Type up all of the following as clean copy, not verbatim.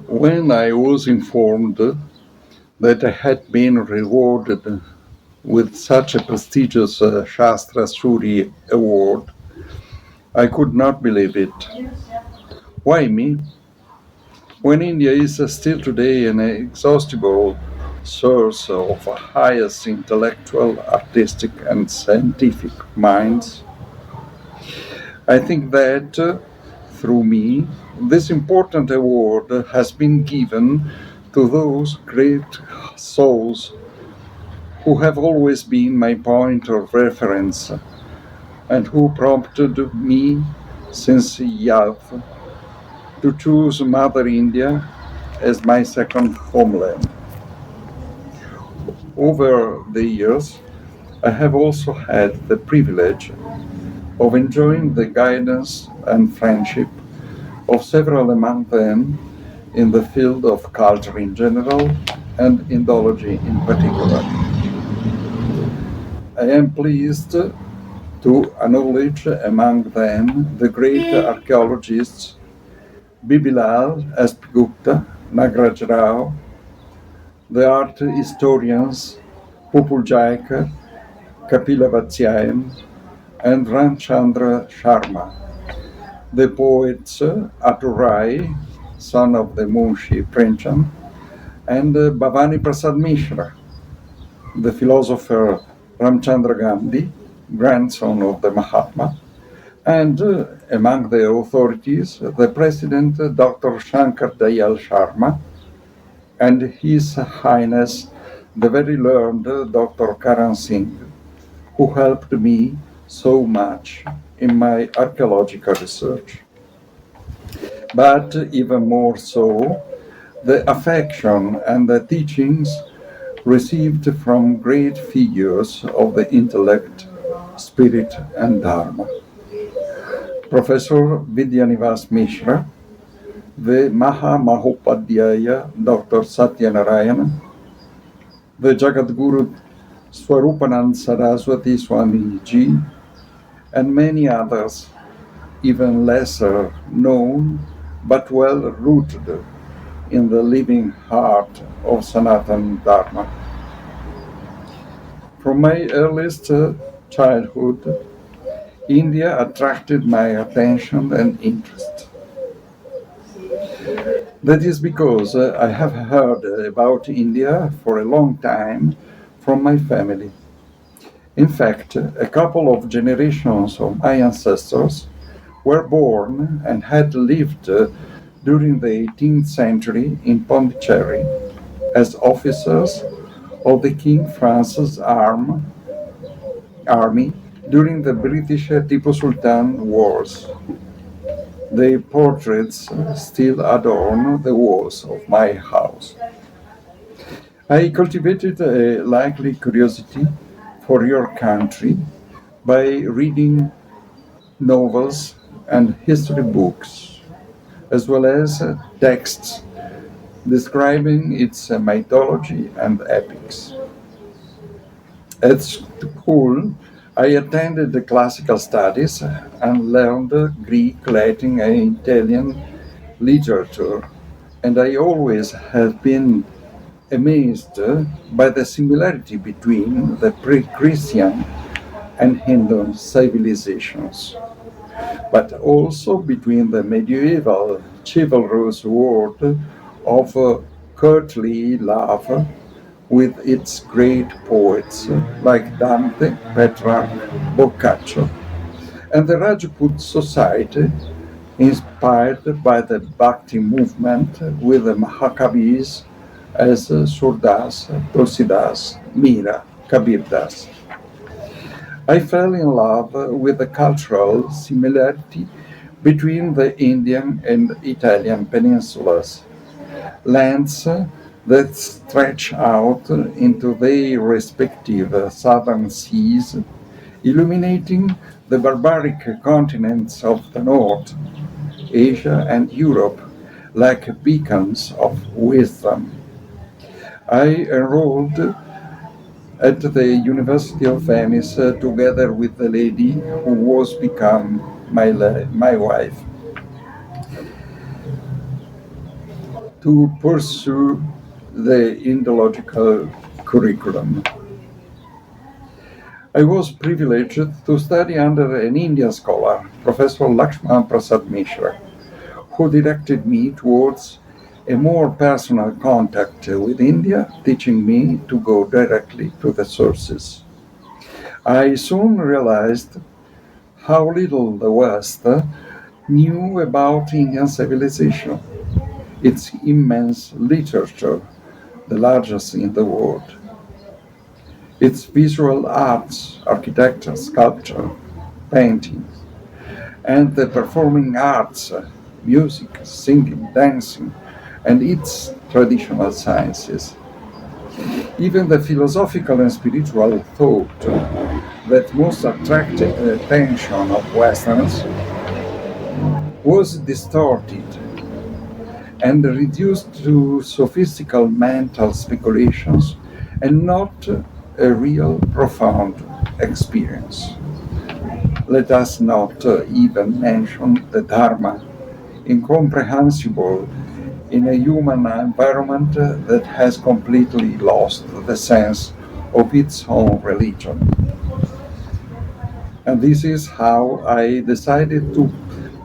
When I was informed that I had been rewarded with such a prestigious Shastra Suri award, I could not believe it. Why me? When India is still today an inexhaustible source of highest intellectual, artistic, and scientific minds, I think that through me, this important award has been given to those great souls who have always been my point of reference and who prompted me since youth to choose Mother India as my second homeland. Over the years, I have also had the privilege of enjoying the guidance and friendship of several among them in the field of culture in general and Indology in particular. I am pleased to acknowledge among them the great archaeologists Bibilal Gupta, Nagraj Rao, the art historians Pupul Jayakar, Kapila Vatsyayan, and Ramchandra Sharma, the poets Aturai, son of the Munshi Premchand, and Bhavani Prasad Mishra, the philosopher Ramchandra Gandhi, grandson of the Mahatma, and among the authorities, the President Dr. Shankar Dayal Sharma and His Highness the very learned Dr. Karan Singh, who helped me so much in my archaeological research. But even more so, the affection and the teachings received from great figures of the intellect, spirit, and dharma. Professor Vidyanivas Mishra, the Maha Mahopadhyaya Dr. Sathyanarayana, the Jagadguru Swarupanand Saraswati Swami Ji, and many others, even lesser known but well rooted in the living heart of Sanatana Dharma. From my earliest childhood, India attracted my attention and interest. That is because I have heard about India for a long time from my family. In fact, a couple of generations of my ancestors were born and had lived during the 18th century in Pondicherry as officers of the King Francis army during the British Tipu Sultan Wars. Their portraits still adorn the walls of my house. I cultivated a lively curiosity for your country by reading novels and history books, as well as texts describing its mythology and epics. At school, I attended the classical studies and learned Greek, Latin, and Italian literature, and I always have been amazed by the similarity between the pre-Christian and Hindu civilizations, but also between the medieval chivalrous world of courtly love with its great poets like Dante, Petrarch, Boccaccio, and the Rajput society inspired by the Bhakti movement with the Mahakavis as Surdas, Tulsidas, Mira, Kabir Das. I fell in love with the cultural similarity between the Indian and Italian peninsulas, lands that stretch out into their respective southern seas, illuminating the barbaric continents of the north, Asia and Europe, like beacons of wisdom. I enrolled at the University of Venice together with the lady who was become my wife. to pursue the Indological curriculum. I was privileged to study under an Indian scholar, Professor Lakshman Prasad Mishra, who directed me towards a more personal contact with India, teaching me to go directly to the sources. I soon realized how little the West knew about Indian civilization, its immense literature, the largest in the world, its visual arts, architecture, sculpture, painting, and the performing arts, music, singing, dancing, and its traditional sciences. Even the philosophical and spiritual thought that most attracted the attention of Westerns was distorted and reduced to sophistical mental speculations and not a real profound experience. Let us not even mention the Dharma, incomprehensible in a human environment that has completely lost the sense of its own religion. And this is how I decided to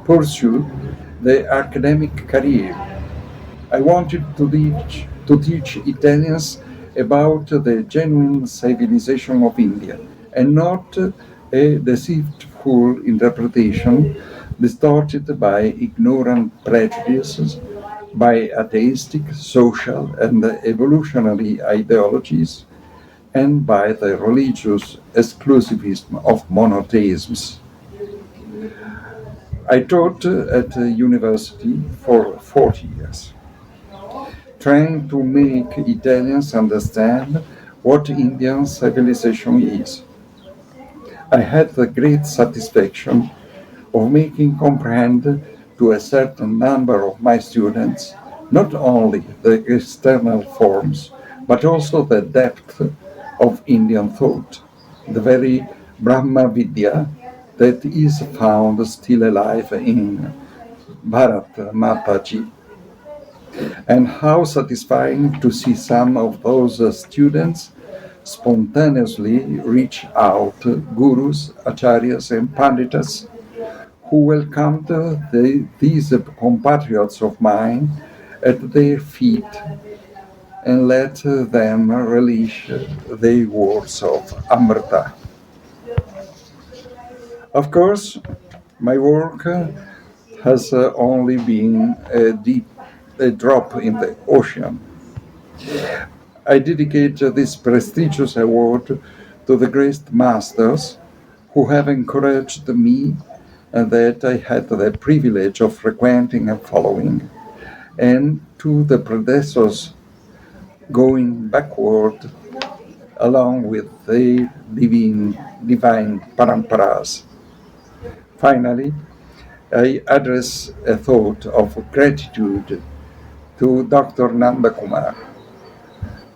pursue the academic career. I wanted to teach Italians about the genuine civilization of India and not a deceitful interpretation distorted by ignorant prejudices, by atheistic, social, and evolutionary ideologies, and by the religious exclusivism of monotheisms. I taught at a university for 40 years, trying to make Italians understand what Indian civilization is. I had the great satisfaction of making comprehend to a certain number of my students not only the external forms, but also the depth of Indian thought, the very Brahmavidya that is found still alive in Bharat Mataji. And how satisfying to see some of those students spontaneously reach out gurus, acharyas, and panditas who welcomed these compatriots of mine at their feet and let them relish their words of Amrita. Of course, my work has only been a drop in the ocean. I dedicate this prestigious award to the great masters who have encouraged me and that I had the privilege of frequenting and following, and to the predecessors going backward along with their divine paramparas. Finally, I address a thought of gratitude to Dr. Nanda Kumar,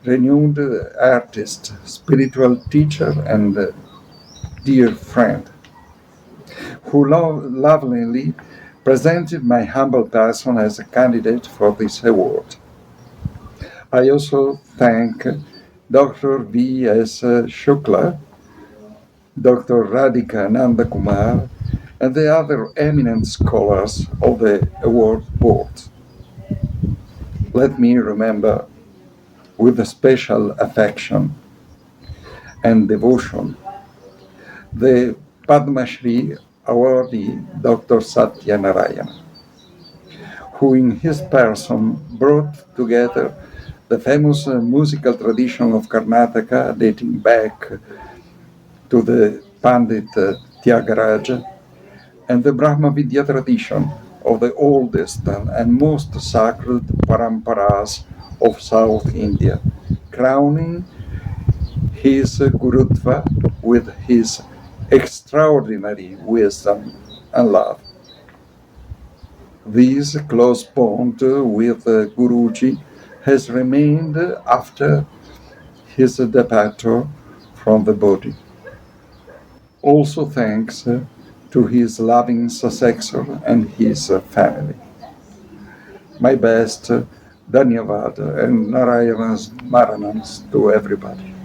renowned artist, spiritual teacher, and dear friend, who lovingly presented my humble person as a candidate for this award. I also thank Dr. V.S. Shukla, Dr. Radhika Nandakumar, and the other eminent scholars of the award board. Let me remember with a special affection and devotion the Padma Shri awardee Dr. Satyanarayana, who in his person brought together the famous musical tradition of Karnataka dating back to the Pandit Tyagaraja and the Brahmavidya tradition of the oldest and most sacred paramparas of South India, crowning his Gurutva with his extraordinary wisdom and love. This close bond with Guruji has remained after his departure from the body. Also thanks to his loving successor and his family. My best Dhanyavad and Narayana's Maranams to everybody.